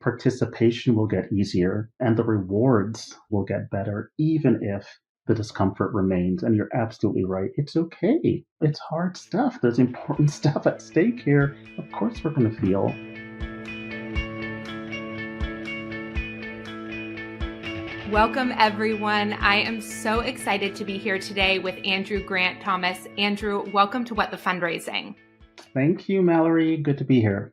participation will get easier and the rewards will get better, even if the discomfort remains. And you're absolutely right. It's okay. It's hard stuff. There's important stuff at stake here. Of course, we're going to feel. Welcome, everyone. I am so excited to be here today with Andrew Grant Thomas. Andrew, welcome to What the Fundraising. Thank you, Mallory. Good to be here.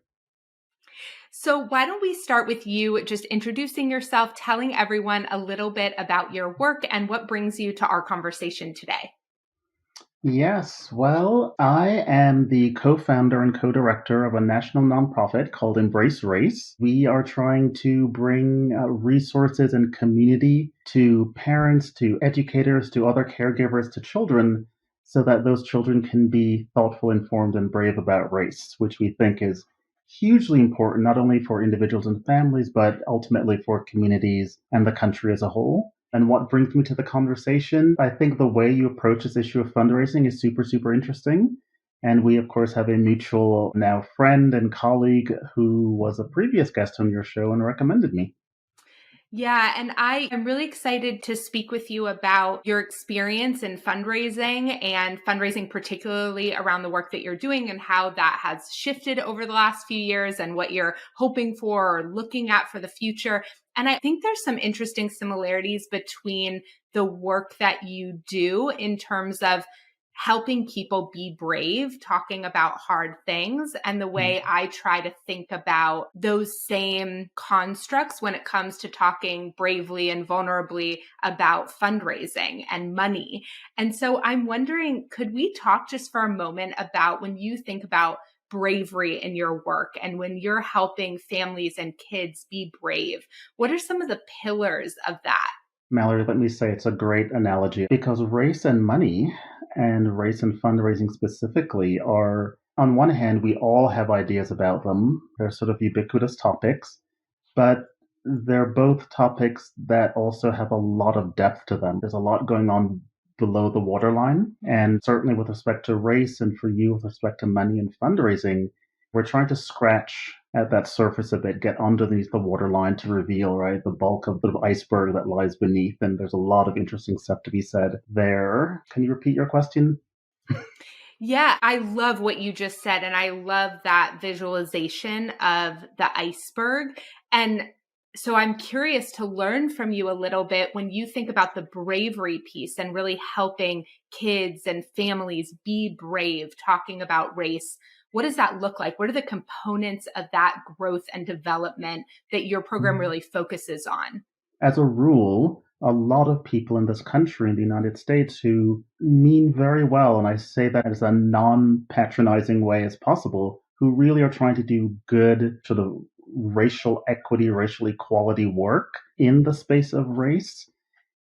So why don't we start with you just introducing yourself, telling everyone a little bit about your work and what brings you to our conversation today. Yes, well, I am the co-founder and co-director of a national nonprofit called EmbraceRace. We are trying to bring resources and community to parents, to educators, to other caregivers, to children, so that those children can be thoughtful, informed, and brave about race, which we think is hugely important, not only for individuals and families, but ultimately for communities and the country as a whole. And what brings me to the conversation, I think the way you approach this issue of fundraising is super, super interesting. And we, of course, have a mutual now friend and colleague who was a previous guest on your show and recommended me. Yeah, and I am really excited to speak with you about your experience in fundraising and fundraising, particularly around the work that you're doing and how that has shifted over the last few years and what you're hoping for or looking at for the future. And I think there's some interesting similarities between the work that you do in terms of helping people be brave, talking about hard things, and the way I try to think about those same constructs when it comes to talking bravely and vulnerably about fundraising and money. And so I'm wondering, could we talk just for a moment about when you think about bravery in your work and when you're helping families and kids be brave, what are some of the pillars of that? Mallory, let me say it's a great analogy because race and money and race and fundraising specifically are, on one hand, we all have ideas about them. They're sort of ubiquitous topics, but they're both topics that also have a lot of depth to them. There's a lot going on below the waterline. And certainly with respect to race and for you with respect to money and fundraising, we're trying to scratch at that surface a bit, get underneath the waterline to reveal, right, the bulk of the iceberg that lies beneath. And there's a lot of interesting stuff to be said there. Can you repeat your question? Yeah, I love what you just said. And I love that visualization of the iceberg. And so I'm curious to learn from you a little bit when you think about the bravery piece and really helping kids and families be brave, talking about race. What does that look like? What are the components of that growth and development that your program really focuses on? As a rule, a lot of people in this country, in the United States, who mean very well, and I say that as a non patronizing way as possible, who really are trying to do good sort of racial equity, racial equality work in the space of race,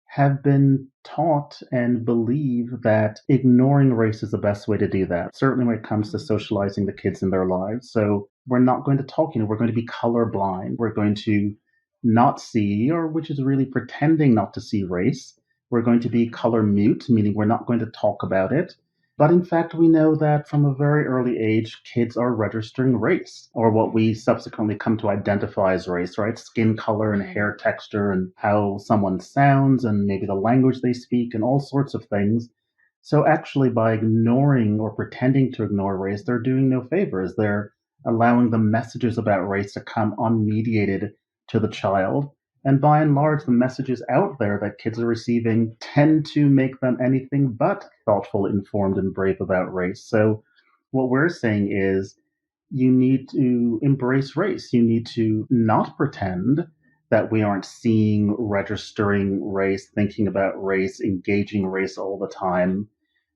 have been taught and believe that ignoring race is the best way to do that, certainly when it comes to socializing the kids in their lives. So we're not going to talk, we're going to be colorblind. We're going to not see, or which is really pretending not to see race. We're going to be color mute, meaning we're not going to talk about it. But in fact, we know that from a very early age, kids are registering race, or what we subsequently come to identify as race, right? Skin color and hair texture and how someone sounds and maybe the language they speak and all sorts of things. So actually, by ignoring or pretending to ignore race, they're doing no favors. They're allowing the messages about race to come unmediated to the child. And by and large, the messages out there that kids are receiving tend to make them anything but thoughtful, informed, and brave about race. So, what we're saying is you need to embrace race. You need to not pretend that we aren't seeing, registering race, thinking about race, engaging race all the time.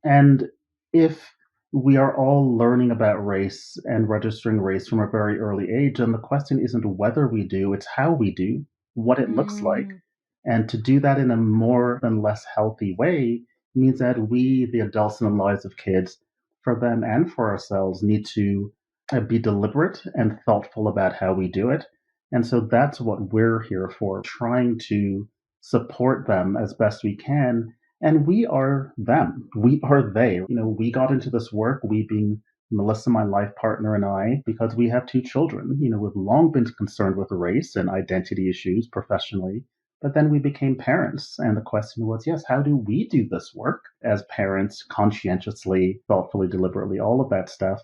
And if we are all learning about race and registering race from a very early age, and the question isn't whether we do, it's how we do, what it looks like. And to do that in a more than less healthy way means that we, the adults in the lives of kids, for them and for ourselves, need to be deliberate and thoughtful about how we do it. And so that's what we're here for, trying to support them as best we can. And we are them. We are they. We got into this work, we being Melissa, my life partner, and I, because we have 2 children. We've long been concerned with race and identity issues professionally. But then we became parents, and the question was, yes, how do we do this work as parents, conscientiously, thoughtfully, deliberately, all of that stuff?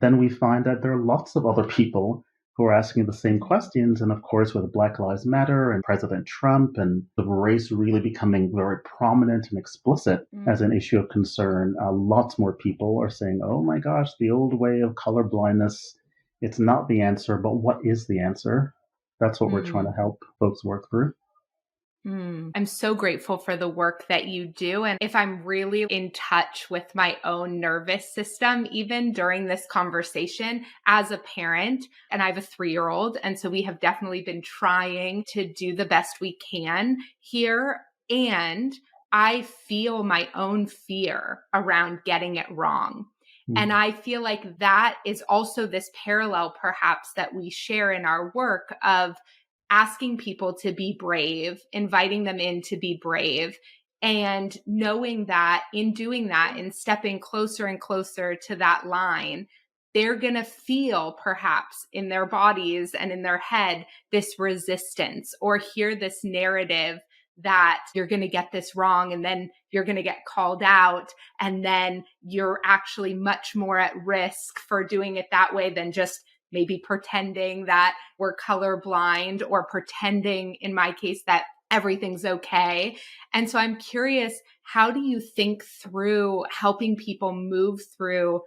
Then we find that there are lots of other people who are asking the same questions. And of course, with Black Lives Matter and President Trump and the race really becoming very prominent and explicit as an issue of concern, lots more people are saying, oh my gosh, the old way of color blindness, it's not the answer, but what is the answer? That's what we're trying to help folks work through. I'm so grateful for the work that you do. And if I'm really in touch with my own nervous system, even during this conversation as a parent, and I have a 3-year-old. And so we have definitely been trying to do the best we can here. And I feel my own fear around getting it wrong. And I feel like that is also this parallel, perhaps, that we share in our work of asking people to be brave, inviting them in to be brave, and knowing that in doing that, in stepping closer and closer to that line, they're going to feel perhaps in their bodies and in their head this resistance, or hear this narrative that you're going to get this wrong and then you're going to get called out, and then you're actually much more at risk for doing it that way than just maybe pretending that we're colorblind, or pretending, in my case, that everything's okay. And so I'm curious, how do you think through helping people move through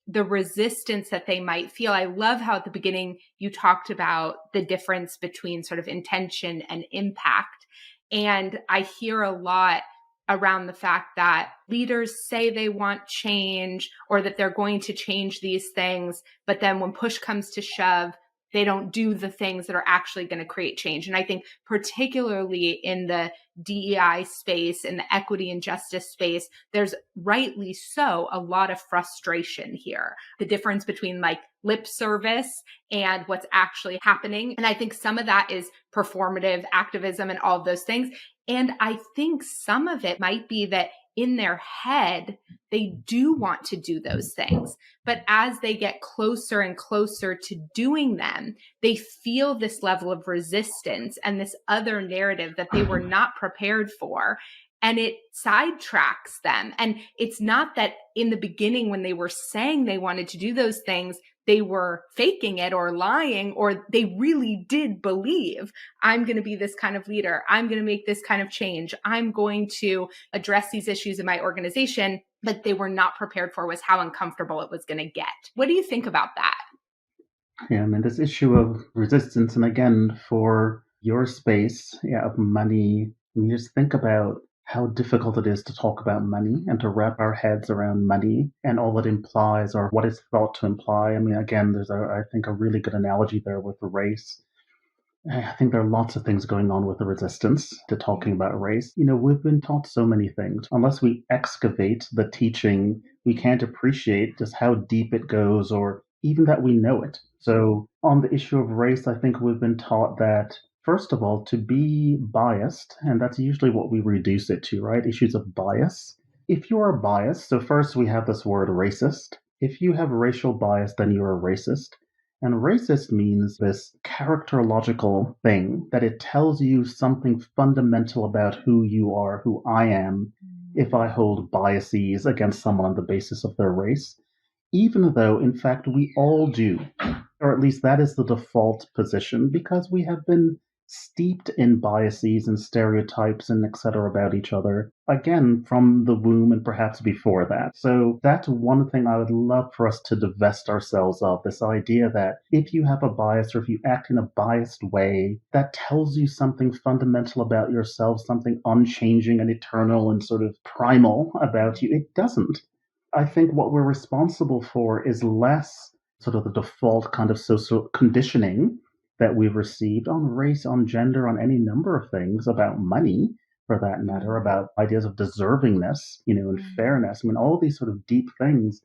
the resistance that they might feel? I love how at the beginning you talked about the difference between sort of intention and impact. And I hear a lot around the fact that leaders say they want change, or that they're going to change these things, but then when push comes to shove, they don't do the things that are actually going to create change. And I think particularly in the DEI space, in the equity and justice space, there's rightly so a lot of frustration here. The difference between like lip service and what's actually happening. And I think some of that is performative activism and all of those things. And I think some of it might be that in their head, they do want to do those things. But as they get closer and closer to doing them, they feel this level of resistance and this other narrative that they were not prepared for. And it sidetracks them. And it's not that in the beginning, when they were saying they wanted to do those things, they were faking it or lying, or they really did believe, I'm going to be this kind of leader. I'm going to make this kind of change. I'm going to address these issues in my organization. But they were not prepared for was how uncomfortable it was going to get. What do you think about that? Yeah, I mean, this issue of resistance, and again, for your space, of money, I mean, just think about how difficult it is to talk about money and to wrap our heads around money and all it implies, or what it's thought to imply. I mean, again, there's I think, a really good analogy there with the race. I think there are lots of things going on with the resistance to talking about race. We've been taught so many things. Unless we excavate the teaching, we can't appreciate just how deep it goes, or even that we know it. So on the issue of race, I think we've been taught that, first of all, to be biased, and that's usually what we reduce it to, right? Issues of bias. If you are biased, so first we have this word racist. If you have racial bias, then you're a racist. And racist means this characterological thing that it tells you something fundamental about who you are, who I am, if I hold biases against someone on the basis of their race, even though, in fact, we all do. Or at least that is the default position, because we have been steeped in biases and stereotypes and etc. about each other, again, from the womb and perhaps before that. So that's one thing I would love for us to divest ourselves of, this idea that if you have a bias, or if you act in a biased way, that tells you something fundamental about yourself, something unchanging and eternal and sort of primal about you. It doesn't. I think what we're responsible for is less sort of the default kind of social conditioning that we've received on race, on gender, on any number of things, about money, for that matter, about ideas of deservingness, and fairness. I mean, all these sort of deep things.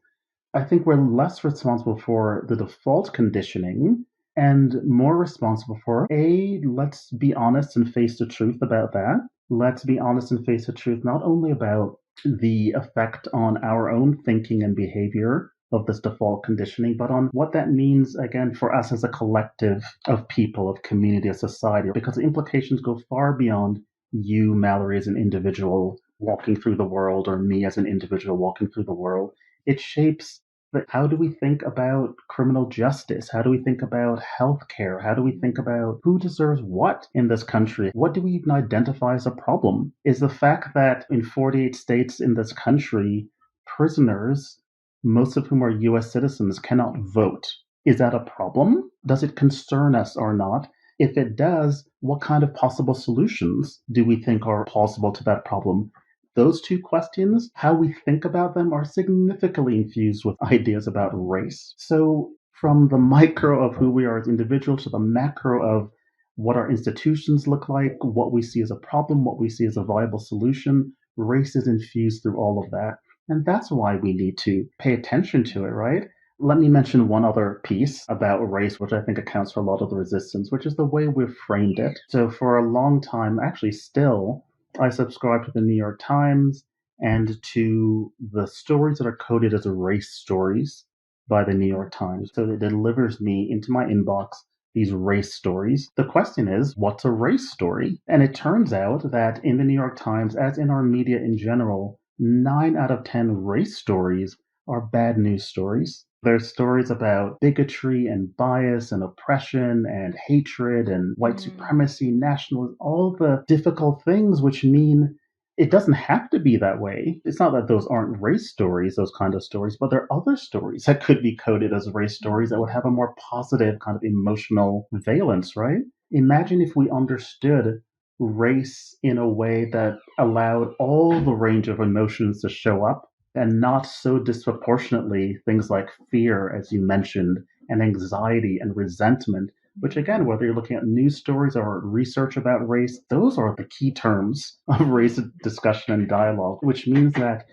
I think we're less responsible for the default conditioning and more responsible for, let's be honest and face the truth about that. Let's be honest and face the truth not only about the effect on our own thinking and behavior of this default conditioning, but on what that means, again, for us as a collective of people, of community, of society, because the implications go far beyond you, Mallory, as an individual walking through the world, or me as an individual walking through the world. It shapes how do we think about criminal justice? How do we think about healthcare? How do we think about who deserves what in this country? What do we even identify as a problem? Is the fact that in 48 states in this country, prisoners, most of whom are US citizens, cannot vote. Is that a problem? Does it concern us or not? If it does, what kind of possible solutions do we think are possible to that problem? Those two questions, how we think about them, are significantly infused with ideas about race. So, from the micro of who we are as individuals to the macro of what our institutions look like, what we see as a problem, what we see as a viable solution, race is infused through all of that. And that's why we need to pay attention to it, right? Let me mention one other piece about race, which I think accounts for a lot of the resistance, which is the way we've framed it. So, for a long time, actually, still, I subscribe to the New York Times and to the stories that are coded as race stories by the New York Times. So it delivers me into my inbox these race stories. The question is, what's a race story? And it turns out that in the New York Times, as in our media in general, 9 out of 10 race stories are bad news stories. There's stories about bigotry and bias and oppression and hatred and white supremacy, nationalism, all the difficult things which mean it doesn't have to be that way. It's not that those aren't race stories, those kind of stories, but there are other stories that could be coded as race stories that would have a more positive kind of emotional valence, right? Imagine if we understood race in a way that allowed all the range of emotions to show up and not so disproportionately things like fear, as you mentioned, and anxiety and resentment, which again, whether you're looking at news stories or research about race, those are the key terms of race discussion and dialogue, which means that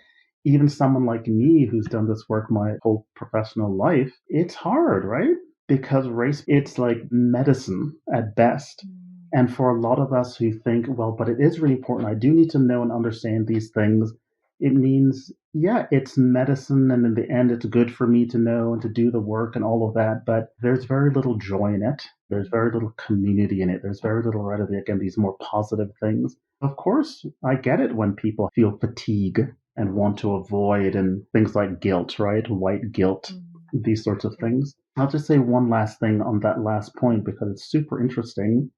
even someone like me who's done this work my whole professional life, it's hard, right? Because race, it's like medicine at best. And for a lot of us who think, well, but it is really important, I do need to know and understand these things, it means, yeah, it's medicine, and in the end, it's good for me to know and to do the work and all of that, but there's very little joy in it. There's very little community in it. There's very little, right, again, these more positive things. Of course, I get it when people feel fatigue and want to avoid, and things like guilt, right? White guilt, these sorts of things. I'll just say one last thing on that last point because it's super interesting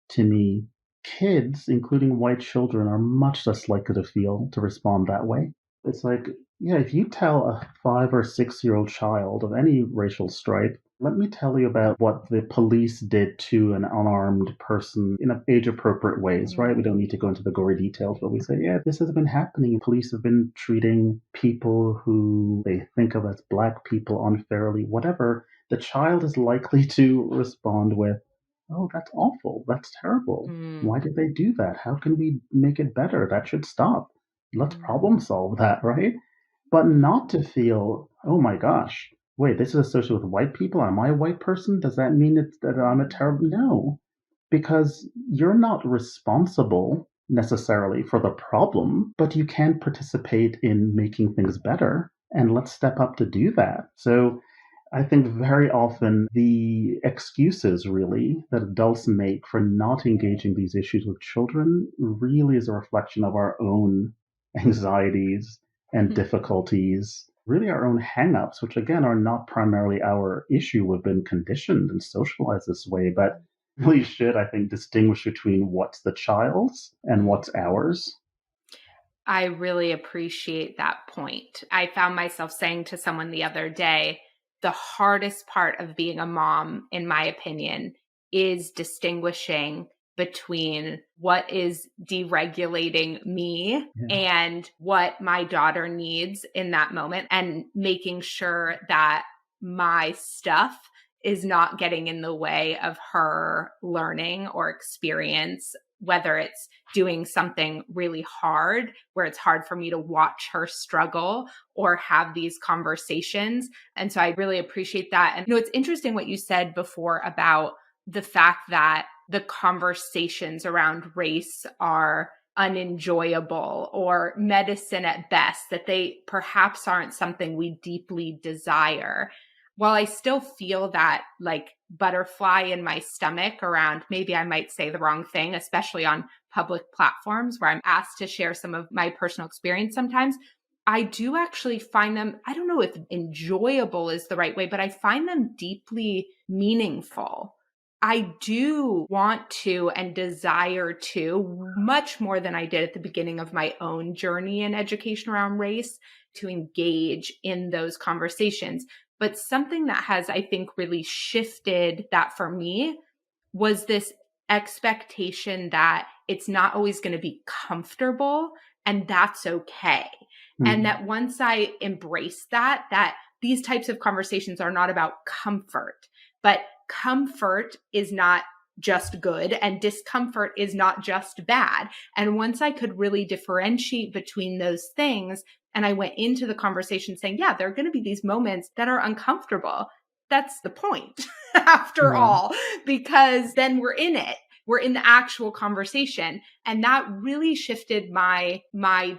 to me. Kids, including white children, are much less likely to respond that way. It's like, yeah, if you tell a 5 or 6 year old child of any racial stripe, let me tell you about what the police did to an unarmed person in age appropriate ways, right? We don't need to go into the gory details, but we say, yeah, this has been happening. Police have been treating people who they think of as black people unfairly, whatever. The child is likely to respond with, oh, that's awful. That's terrible. Why did they do that? How can we make it better? That should stop. Let's problem solve that, right? But not to feel, oh my gosh, wait, this is associated with white people. Am I a white person? Does that mean that I'm a terrible? No, because you're not responsible necessarily for the problem, but you can participate in making things better. And let's step up to do that. So I think very often the excuses really that adults make for not engaging these issues with children really is a reflection of our own anxieties and difficulties, really our own hang-ups, which again are not primarily our issue. We've been conditioned and socialized this way, but really should, I think, distinguish between what's the child's and what's ours. I really appreciate that point. I found myself saying to someone the other day, the hardest part of being a mom, in my opinion, is distinguishing between what is deregulating me and what my daughter needs in that moment, and making sure that my stuff is not getting in the way of her learning or experience, whether it's doing something really hard where it's hard for me to watch her struggle or have these conversations. And so I really appreciate that. And it's interesting what you said before about the fact that the conversations around race are unenjoyable or medicine at best, that they perhaps aren't something we deeply desire. While I still feel that like butterfly in my stomach around maybe I might say the wrong thing, especially on public platforms where I'm asked to share some of my personal experience sometimes, I do actually find them, I don't know if enjoyable is the right way, but I find them deeply meaningful. I do want to and desire to, much more than I did at the beginning of my own journey in education around race, to engage in those conversations. But something that has, I think, really shifted that for me was this expectation that it's not always going to be comfortable and that's okay. And that once I embrace that, that these types of conversations are not about comfort, but comfort is not just good and discomfort is not just bad. And once I could really differentiate between those things, and I went into the conversation saying, yeah, there are going to be these moments that are uncomfortable. That's the point after all, because then we're in it. We're in the actual conversation. And that really shifted my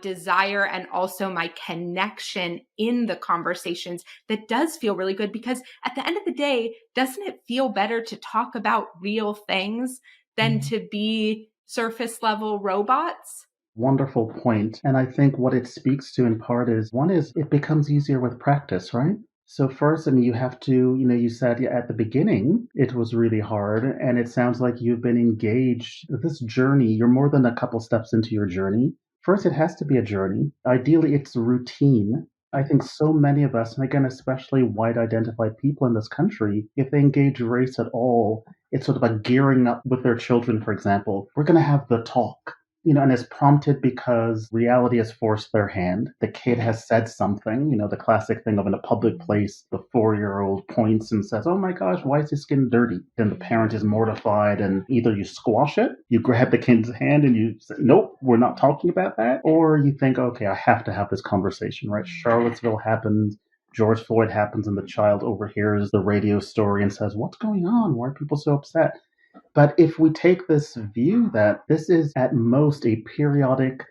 desire and also my connection in the conversations. That does feel really good, because at the end of the day, doesn't it feel better to talk about real things than to be surface level robots? Wonderful point. And I think what it speaks to in part is, one is it becomes easier with practice, right? So first, I mean, you have to, you said at the beginning it was really hard, and it sounds like you've been engaged. This journey, you're more than a couple steps into your journey. First, it has to be a journey. Ideally, it's routine. I think so many of us, and again, especially white identified people in this country, if they engage race at all, it's sort of a gearing up with their children, for example. We're going to have the talk. And it's prompted because reality has forced their hand. The kid has said something, the classic thing of in a public place, the 4-year-old points and says, oh my gosh, why is his skin dirty? Then the parent is mortified, and either you squash it, you grab the kid's hand and you say, nope, we're not talking about that. Or you think, okay, I have to have this conversation, right? Charlottesville happens. George Floyd happens, and the child overhears the radio story and says, what's going on? Why are people so upset? But if we take this view that this is at most a periodic,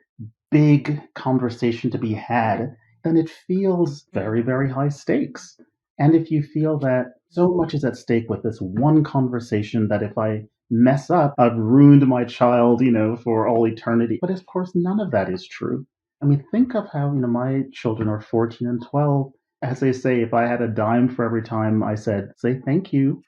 big conversation to be had, then it feels very, very high stakes. And if you feel that so much is at stake with this one conversation that if I mess up, I've ruined my child, for all eternity. But of course, none of that is true. I mean, think of how, my children are 14 and 12. As they say, if I had a dime for every time I said, say thank you,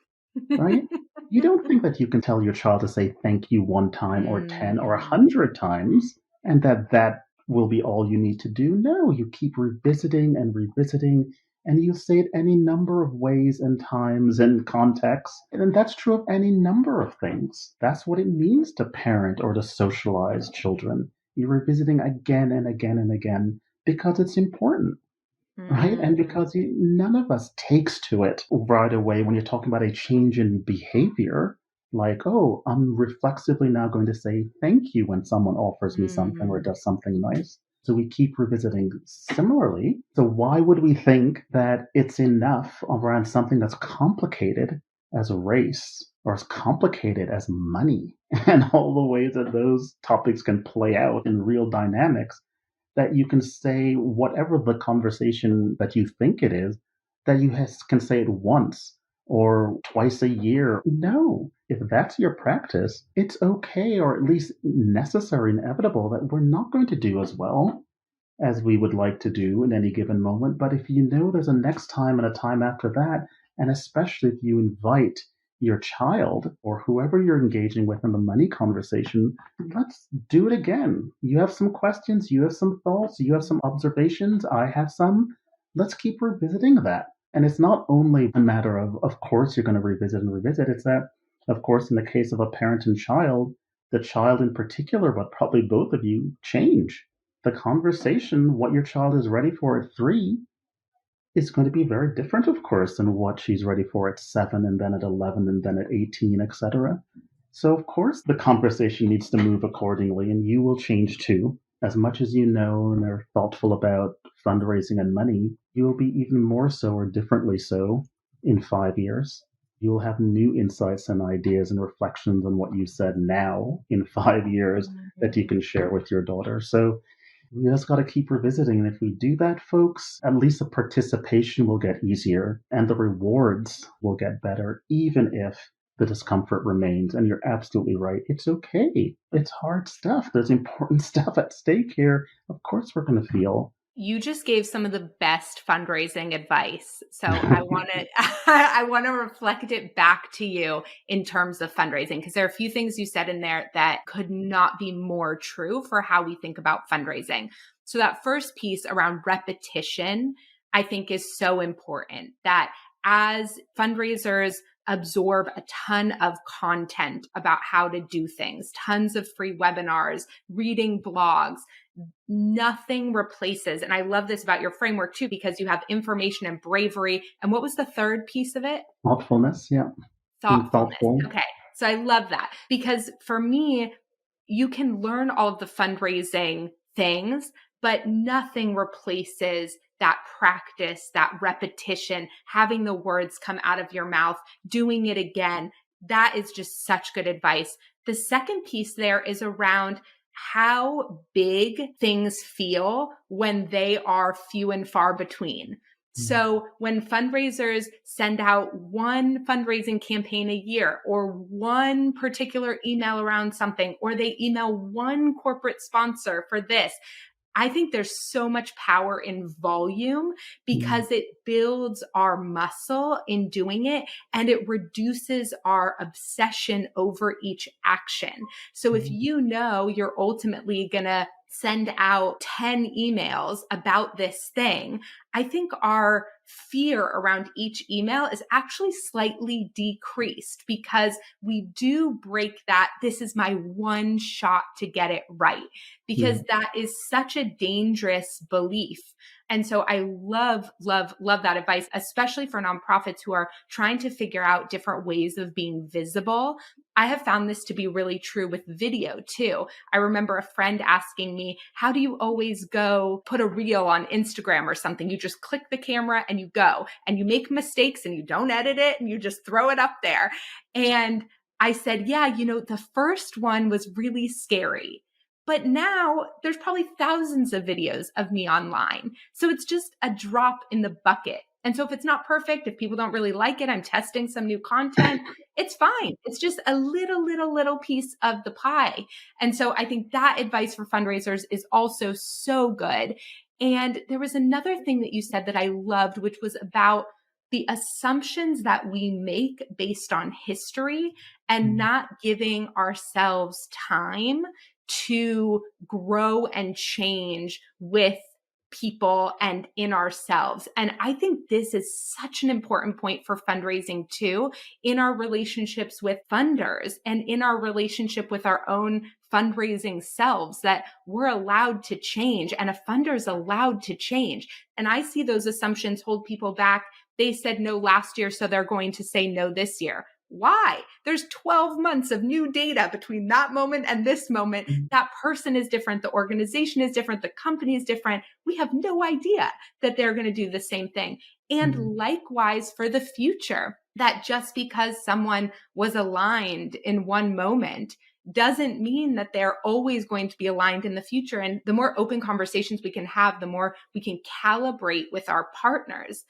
right? You don't think that you can tell your child to say thank you one time or 10 or 100 times and that will be all you need to do. No, you keep revisiting and revisiting, and you say it any number of ways and times and contexts. And that's true of any number of things. That's what it means to parent or to socialize children. You're revisiting again and again and again because it's important. Right? And because none of us takes to it right away when you're talking about a change in behavior, like, oh, I'm reflexively now going to say thank you when someone offers me something or does something nice. So we keep revisiting similarly. So why would we think that it's enough around something that's complicated as a race or as complicated as money and all the ways that those topics can play out in real dynamics, that you can say whatever the conversation that you think it is, that you can say it once or twice a year. No, if that's your practice, it's okay, or at least necessary, inevitable, that we're not going to do as well as we would like to do in any given moment. But if you know there's a next time and a time after that, and especially if you invite your child or whoever you're engaging with in the money conversation, let's do it again. You have some questions, you have some thoughts, you have some observations, I have some. Let's keep revisiting that. And it's not only a matter of course, you're going to revisit and revisit. It's that, of course, in the case of a parent and child, the child in particular, but probably both of you, change. The conversation, what your child is ready for at 3, is going to be very different, of course, than what she's ready for at 7 and then at 11 and then at 18, etc. So, of course, the conversation needs to move accordingly, and you will change too. As much as you know and are thoughtful about fundraising and money, you will be even more so or differently so in 5 years. You'll have new insights and ideas and reflections on what you said now in 5 years that you Mhm. can share with your daughter. So we just got to keep revisiting. And if we do that, folks, at least the participation will get easier and the rewards will get better, even if the discomfort remains. And you're absolutely right. It's okay. It's hard stuff. There's important stuff at stake here. Of course, we're going to feel. You just gave some of the best fundraising advice. So I want to I want to reflect it back to you in terms of fundraising because there are a few things you said in there that could not be more true for how we think about fundraising. So that first piece around repetition, I think is so important that as fundraisers absorb a ton of content about how to do things, tons of free webinars, reading blogs, nothing replaces. And I love this about your framework too, because you have information and bravery. And what was the third piece of it? Thoughtfulness, yeah. Being Thoughtfulness. thoughtful. Okay. So I love that because for me, you can learn all of the fundraising things, but nothing replaces that practice, that repetition, having the words come out of your mouth, doing it again. That is just such good advice. The second piece there is around how big things feel when they are few and far between. So when fundraisers send out one fundraising campaign a year or one particular email around something, or they email one corporate sponsor for this, I think there's so much power in volume Mm, because it builds our muscle in doing it and it reduces our obsession over each action. So if mm, you know you're ultimately going to send out 10 emails about this thing, I think our fear around each email is actually slightly decreased because we do break that this is my one shot to get it right because yeah. that is such a dangerous belief. And so I love, love, love that advice, especially for nonprofits who are trying to figure out different ways of being visible. I have found this to be really true with video too. I remember a friend asking me, how do you always go put a reel on Instagram or something? You just click the camera and you go and you make mistakes and you don't edit it and you just throw it up there. And I said, yeah, the first one was really scary. But now there's probably thousands of videos of me online. So it's just a drop in the bucket. And so if it's not perfect, if people don't really like it, I'm testing some new content, it's fine. It's just a little piece of the pie. And so I think that advice for fundraisers is also so good. And there was another thing that you said that I loved, which was about the assumptions that we make based on history and Mm, not giving ourselves time to grow and change with people and in ourselves. And I think this is such an important point for fundraising too, in our relationships with funders and in our relationship with our own fundraising selves, that we're allowed to change and a funder is allowed to change. And I see those assumptions hold people back. They said no last year, so they're going to say no this year. Why? There's 12 months of new data between that moment and this moment. mm, That person is different. The organization is different. The company is different. We have no idea that they're going to do the same thing. And mm, likewise for the future, that just because someone was aligned in one moment doesn't mean that they're always going to be aligned in the future. And the more open conversations we can have, the more we can calibrate with our partners,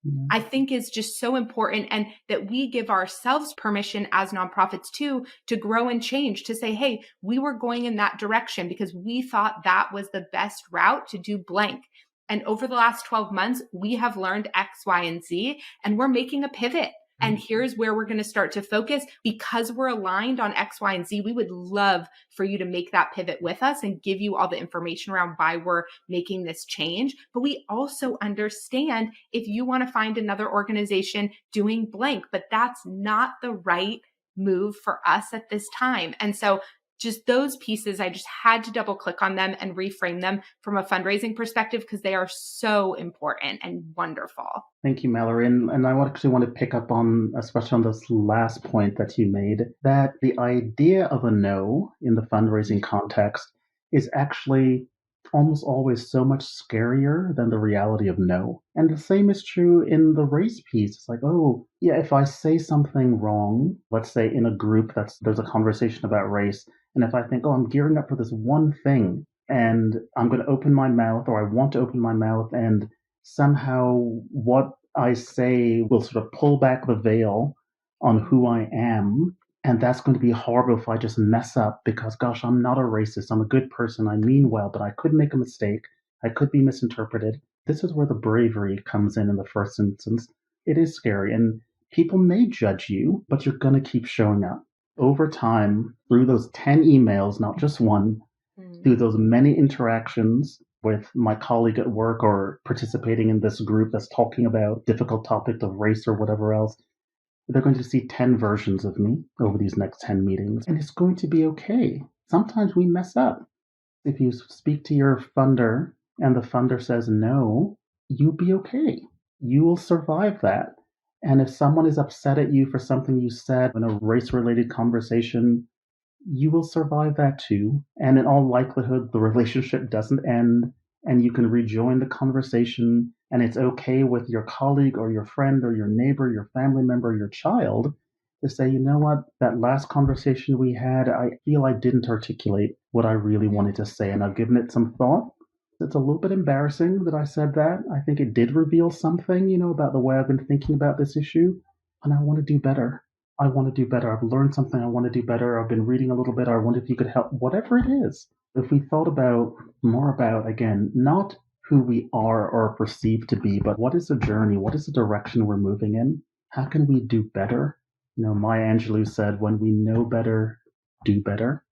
yeah. I think is just so important, and that we give ourselves permission as nonprofits too to grow and change, to say, hey, we were going in that direction because we thought that was the best route to do blank. And over the last 12 months, we have learned X, Y, and Z, and we're making a pivot. And here's where we're going to start to focus because we're aligned on X, Y, and Z. We would love for you to make that pivot with us and give you all the information around why we're making this change. But we also understand if you want to find another organization doing blank, but that's not the right move for us at this time. And so just those pieces, I just had to double click on them and reframe them from a fundraising perspective because they are so important and wonderful. Thank you, Mallory. And I actually want to pick up on, especially on this last point that you made, that the idea of a no in the fundraising context is actually almost always so much scarier than the reality of no. And the same is true in the race piece. It's like, oh, yeah, if I say something wrong, let's say in a group there's a conversation about race, and if I think, oh, I'm gearing up for this one thing and I'm going to open my mouth, or I want to open my mouth, and somehow what I say will sort of pull back the veil on who I am, and that's going to be horrible if I just mess up because, gosh, I'm not a racist. I'm a good person. I mean well, but I could make a mistake. I could be misinterpreted. This is where the bravery comes in the first instance. It is scary, and people may judge you, but you're going to keep showing up. Over time, through those 10 emails, not just one, through those many interactions with my colleague at work or participating in this group that's talking about difficult topics of race or whatever else, they're going to see 10 versions of me over these next 10 meetings, and it's going to be okay. Sometimes we mess up. If you speak to your funder and the funder says no, you'll be okay. You will survive that. And if someone is upset at you for something you said in a race related conversation, you will survive that too. And in all likelihood, the relationship doesn't end and you can rejoin the conversation. And it's okay with your colleague or your friend or your neighbor, your family member, your child to say, you know what, that last conversation we had, I feel I didn't articulate what I really wanted to say. And I've given it some thought. It's a little bit embarrassing that I said that. I think it did reveal something, about the way I've been thinking about this issue. And I want to do better. I want to do better. I've learned something. I want to do better. I've been reading a little bit. I wonder if you could help, whatever it is. If we thought about more about, again, not who we are or perceived to be, but what is the journey? What is the direction we're moving in? How can we do better? Maya Angelou said, when we know better, do better.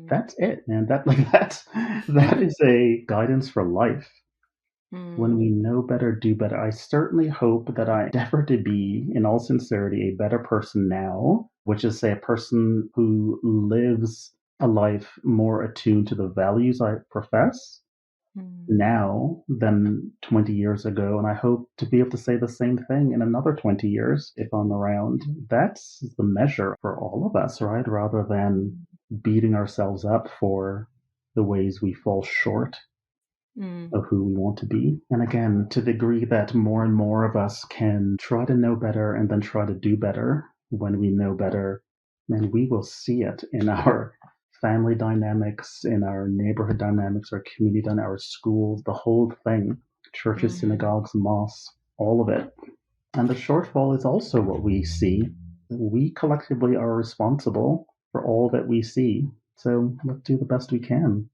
That's it, man. That is a guidance for life. When we know better, do better. I certainly hope that I endeavor to be, in all sincerity, a better person now, which is, say, a person who lives a life more attuned to the values I profess now than 20 years ago. And I hope to be able to say the same thing in another 20 years if I'm around. That's the measure for all of us, right? Rather than beating ourselves up for the ways we fall short of who we want to be. And again, to the degree that more and more of us can try to know better and then try to do better when we know better, then we will see it in our family dynamics, in our neighborhood dynamics, our community dynamics, our schools, the whole thing, churches, synagogues, mosques, all of it. And the shortfall is also what we see. We collectively are responsible for all that we see. So let's do the best we can.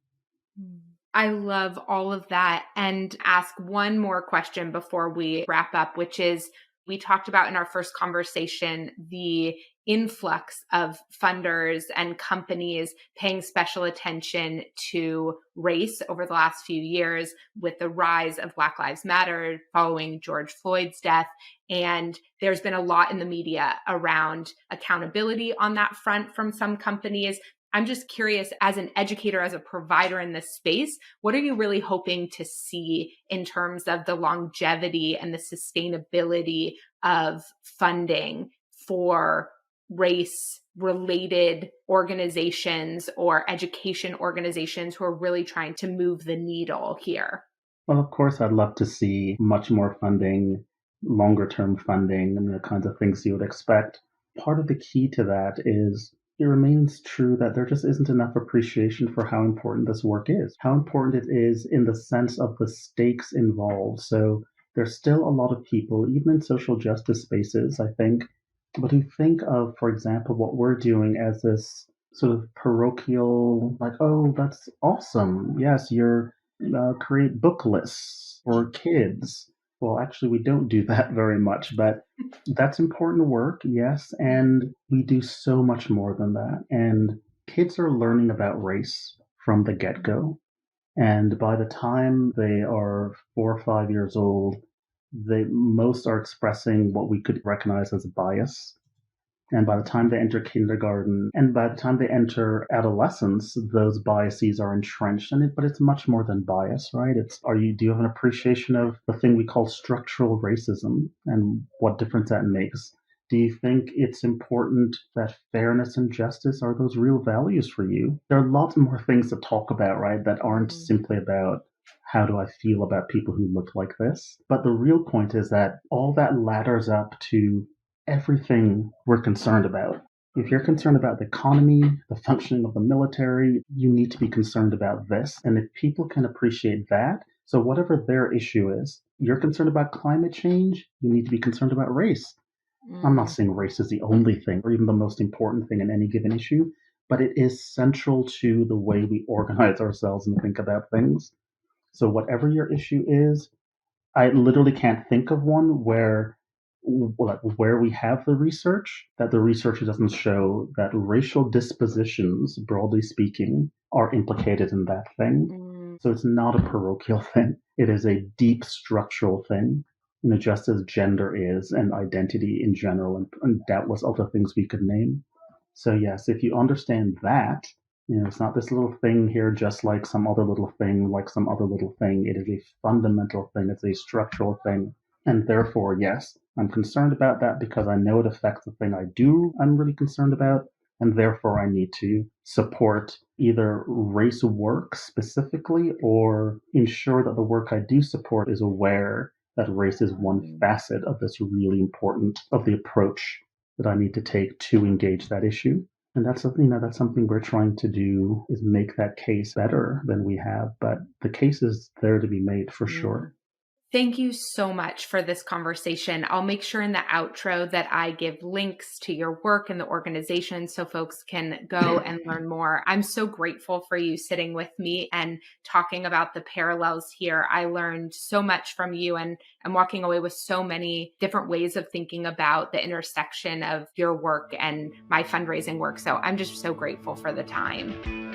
I love all of that. And ask one more question before we wrap up, which is, we talked about in our first conversation the influx of funders and companies paying special attention to race over the last few years with the rise of Black Lives Matter following George Floyd's death. And there's been a lot in the media around accountability on that front from some companies. I'm just curious, as an educator, as a provider in this space, what are you really hoping to see in terms of the longevity and the sustainability of funding for race-related organizations or education organizations who are really trying to move the needle here? Well, of course, I'd love to see much more funding, longer term funding, and the kinds of things you would expect. Part of the key to that is it remains true that there just isn't enough appreciation for how important this work is, how important it is in the sense of the stakes involved. So there's still a lot of people, even in social justice spaces, I think, but who think of, for example, what we're doing as this sort of parochial, like, oh, that's awesome. Yes, you're create book lists for kids. Well, actually, we don't do that very much, but that's important work, yes. And we do so much more than that. And kids are learning about race from the get go. And by the time they are 4 or 5 years old, they most are expressing what we could recognize as bias. And by the time they enter kindergarten and by the time they enter adolescence, those biases are entrenched in it. But it's much more than bias, right? Do you have an appreciation of the thing we call structural racism and what difference that makes? Do you think it's important that fairness and justice are those real values for you? There are lots more things to talk about, right, that aren't simply about how do I feel about people who look like this? But the real point is that all that ladders up to everything we're concerned about. If you're concerned about the economy, the functioning of the military, you need to be concerned about this. And if people can appreciate that, so whatever their issue is, you're concerned about climate change, you need to be concerned about race. I'm not saying race is the only thing or even the most important thing in any given issue, but it is central to the way we organize ourselves and think about things. So whatever your issue is, I literally can't think of one where we have the research that the research doesn't show that racial dispositions, broadly speaking, are implicated in that thing. So it's not a parochial thing. It is a deep structural thing, just as gender is and identity in general, and doubtless other things we could name. So yes, if you understand that, it's not this little thing here, just like some other little thing, like some other little thing. It is a fundamental thing. It's a structural thing. And therefore, yes, I'm concerned about that because I know it affects the thing I'm really concerned about. And therefore, I need to support either race work specifically or ensure that the work I do support is aware that race is one facet of this really important, of the approach that I need to take to engage that issue. And that's something we're trying to do, is make that case better than we have. But the case is there to be made for sure. Thank you so much for this conversation. I'll make sure in the outro that I give links to your work and the organization so folks can go and learn more. I'm so grateful for you sitting with me and talking about the parallels here. I learned so much from you, and I'm walking away with so many different ways of thinking about the intersection of your work and my fundraising work. So I'm just so grateful for the time.